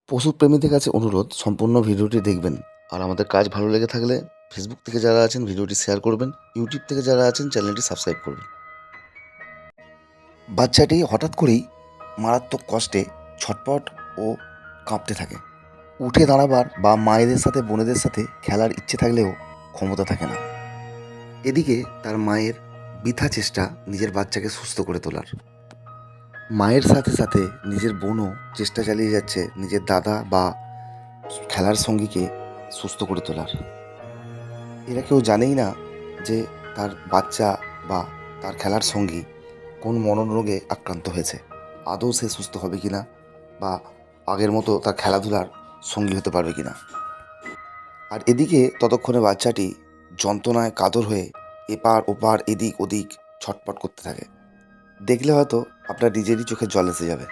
পশুপ্রেমীদের কাছে অনুরোধ, সম্পূর্ণ ভিডিওটি দেখবেন। আর আমাদের কাজ ভালো লেগে থাকলে ফেসবুক থেকে যারা আছেন ভিডিওটি শেয়ার করবেন, ইউটিউব থেকে যারা আছেন চ্যানেলটি সাবস্ক্রাইব করবেন। বাচ্চাটি হঠাৎ করেই মারাত্মক কষ্টে ছটপট ও কাঁপতে থাকে। উঠে দাঁড়াবার বা মায়েদের সাথে বোনেদের সাথে খেলার ইচ্ছে থাকলেও ক্ষমতা থাকে না। এদিকে তার মায়ের বৃথা চেষ্টা নিজের বাচ্চাকে সুস্থ করে তোলার। মায়ের সাথে সাথে নিজের বোনও চেষ্টা চালিয়ে যাচ্ছে নিজের দাদা বা খেলার সঙ্গীকে সুস্থ করে তোলার। এরা কেউ জানেই না যে তার বাচ্চা বা তার খেলার সঙ্গী কোন মনোরোগে আক্রান্ত হয়েছে, আদৌ সে সুস্থ হবে কিনা বা আগের মতো তার খেলাধুলার সঙ্গী হতে পারবে কিনা। আর এদিকে ততক্ষণে বাচ্চাটি যন্ত্রণায় কাতর হয়ে এপার ওপার এদিক ওদিক ছটপট করতে থাকে। দেখলে হয়তো আপনার নিজেরই চোখে জল এসে যাবে।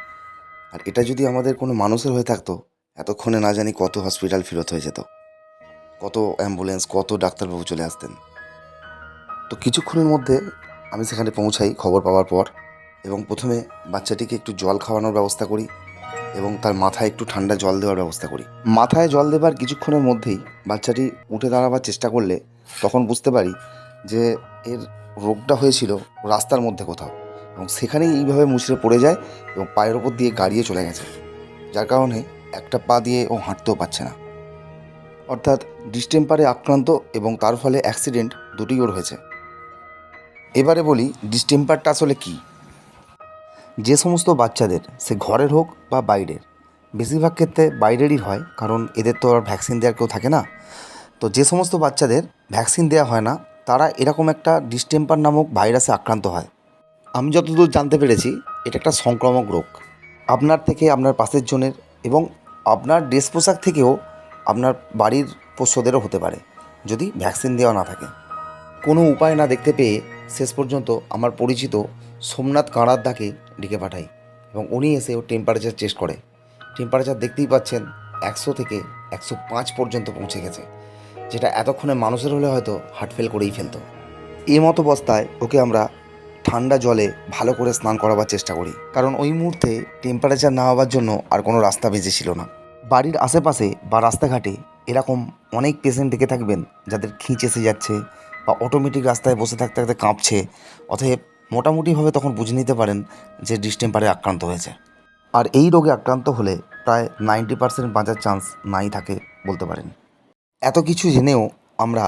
আর এটা যদি আমাদের কোনো মানুষের হয়ে থাকতো, এতক্ষণে না জানি কত হসপিটাল ফেরত হয়ে যেত, কত অ্যাম্বুলেন্স, কত ডাক্তারবাবু চলে আসতেন। তো কিছুক্ষণের মধ্যে আমি সেখানে পৌঁছাই খবর পাওয়ার পর, এবং প্রথমে বাচ্চাটিকে একটু জল খাওয়ানোর ব্যবস্থা করি এবং তার মাথায় একটু ঠান্ডা জল দেওয়ার ব্যবস্থা করি। মাথায় জল দেবার কিছুক্ষণের মধ্যেই বাচ্চাটি উঠে দাঁড়াবার চেষ্টা করলে তখন বুঝতে পারি যে এর রোগটা হয়েছিল রাস্তার মধ্যে কোথাও, এবং সেখানেই এইভাবে মুচড়ে পড়ে যায় এবং পায়ের ওপর দিয়ে গাড়িয়ে চলে গেছে, যার কারণে একটা পা দিয়ে ও হাঁটতেও পারছে না। অর্থাৎ ডিস্টেম্পারে আক্রান্ত এবং তার ফলে অ্যাক্সিডেন্ট দুটোই ওর হয়েছে। এবারে বলি ডিস্টেম্পারটা আসলে কী। যে সমস্ত বাচ্চাদের, সে ঘরের হোক বা বাইরের, বেশিরভাগ ক্ষেত্রে বাইরেরই হয়, কারণ এদের তো আর ভ্যাকসিন দেওয়ার কেউ থাকে না। তো যে সমস্ত বাচ্চাদের ভ্যাকসিন দেওয়া হয় না, তারা এরকম একটা ডিস্টেম্পার নামক ভাইরাসে আক্রান্ত হয়। আমি যতদূর জানতে পেরেছি এটা একটা সংক্রামক রোগ। আপনার থেকে আপনার পাশের জনের এবং আপনার ড্রেস পোশাক থেকেও আপনার বাড়ির পোষ্যদেরও হতে পারে, যদি ভ্যাকসিন দেওয়া না থাকে। কোনো উপায় না দেখতে পেয়ে শেষ পর্যন্ত আমার পরিচিত সোমনাথ কাঁড়ারদাকে ডেকে পাঠাই, এবং উনি এসে ওর টেম্পারেচার চেস্ট করে। টেম্পারেচার দেখতেই পাচ্ছেন 100 থেকে 105 পর্যন্ত পৌঁছে গেছে, যেটা এতক্ষণে মানুষের হলে হয়তো হার্ট ফেল করেই ফেলতো। এই মতো অবস্থায় ওকে আমরা ঠান্ডা জলে ভালো করে স্নান করাবার চেষ্টা করি, কারণ ওই মুহূর্তে টেম্পারেচার না হওয়ার জন্য আর কোনো রাস্তা বেঁচে ছিল না। বাড়ির আশেপাশে বা রাস্তাঘাটে এরকম অনেক পেশেন্ট দেখে থাকবেন যাদের খিঁচ এসে যাচ্ছে বা অটোমেটিক রাস্তায় বসে থাকতে থাকতে কাঁপছে। অতএব মোটামুটিভাবে তখন বুঝে নিতে পারেন যে ডিস্টেম্পারে আক্রান্ত হয়েছে। আর এই রোগে আক্রান্ত হলে প্রায় 90% বাঁচার চান্স নাই থাকে বলতে পারেন। এত কিছু জেনেও আমরা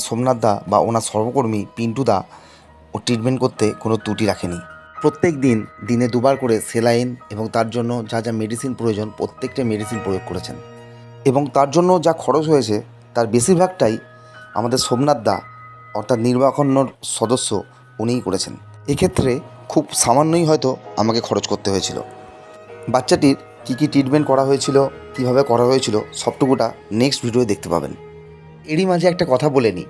সোমনাথদা বা ওনার সহকর্মী পিন্টুদা ও ট্রিটমেন্ট করতে কোনো ত্রুটি রাখেনি। প্রত্যেক দিন দিনে 2বার করে সেলাইন এবং তার জন্য যা যা মেডিসিন প্রয়োজন প্রত্যেকটা মেডিসিন প্রয়োগ করেছেন, এবং তার জন্য যা খরচ হয়েছে তার বেশিরভাগটাই আমাদের সোমনাথদা অর্থাৎ নির্বাহকর্ণর সদস্য উনিই করেছেন। এক্ষেত্রে খুব সামান্যই হয়তো আমাকে খরচ করতে হয়েছিল। বাচ্চাটির কী কী ট্রিটমেন্ট করা হয়েছিল, কীভাবে করা হয়েছিল, সবটুকুটা নেক্সট ভিডিওয়ে দেখতে পাবেন। এরই মাঝে একটা কথা বলে নিই,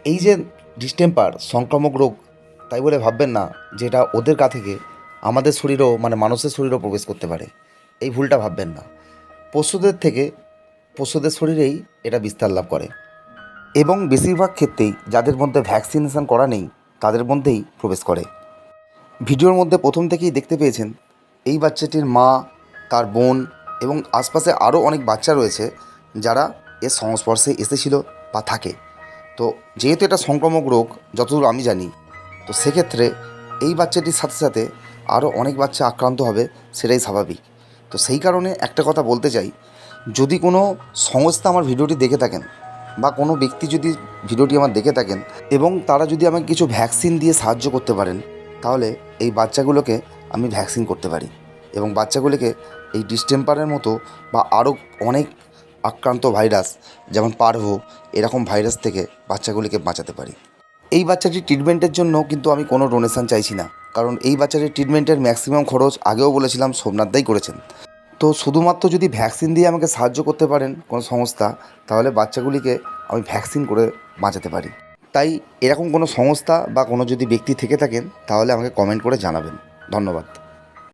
এই যে ডিস্টেম্পার সংক্রামক রোগ, তাই বলে ভাববেন না যে এটা ওদের গা থেকে আমাদের শরীরেও মানুষের শরীরেও প্রবেশ করতে পারে। এই ভুলটা ভাববেন না। পশুদের থেকে পশুদের শরীরেই এটা বিস্তার লাভ করে, এবং বেশিরভাগ ক্ষেত্রেই যাদের মধ্যে ভ্যাকসিনেশন করা নেই তাদের মধ্যেই প্রবেশ করে। ভিডিওর মধ্যে প্রথম থেকেই দেখতে পেয়েছেন এই বাচ্চাটির মা, তার বোন এবং আশপাশে আরও অনেক বাচ্চা রয়েছে যারা এর সংস্পর্শে এসেছিল বা থাকে। তো যেহেতু এটা সংক্রামক রোগ যতদূর আমি জানি, তো সেক্ষেত্রে এই বাচ্চাটির সাথে সাথে আরও অনেক বাচ্চা আক্রান্ত হবে, সেটাই স্বাভাবিক। তো সেই কারণে একটা কথা বলতে চাই, যদি কোনো সংস্থা আমার ভিডিওটি দেখে থাকেন বা কোনো ব্যক্তি যদি ভিডিওটি আমার দেখে থাকেন এবং তারা যদি আমাকে কিছু ভ্যাকসিন দিয়ে সাহায্য করতে পারেন, তাহলে এই বাচ্চাগুলোকে আমি ভ্যাকসিন করতে পারি এবং বাচ্চাগুলোকে এই ডিস্টেম্পারের মতো বা আরও অনেক আক্রান্ত ভাইরাস যেমন পারভো এরকম ভাইরাস থেকে বাচ্চাগুলিকে বাঁচাতে পারি। এই বাচ্চাটির ট্রিটমেন্টের জন্য কিন্তু আমি কোনো ডোনেশান চাইছি না, কারণ এই বাচ্চাটির ট্রিটমেন্টের ম্যাক্সিমাম খরচ আগেও বলেছিলাম সোমনাথদাই করেছেন। তো শুধুমাত্র যদি ভ্যাকসিন দিয়ে আমাকে সাহায্য করতে পারেন কোনো সংস্থা, তাহলে বাচ্চাগুলিকে আমি ভ্যাকসিন করে বাঁচাতে পারি। তাই এরকম কোনো সংস্থা বা কোনো যদি ব্যক্তি থেকে থাকেন তাহলে আমাকে কমেন্ট করে জানাবেন। ধন্যবাদ।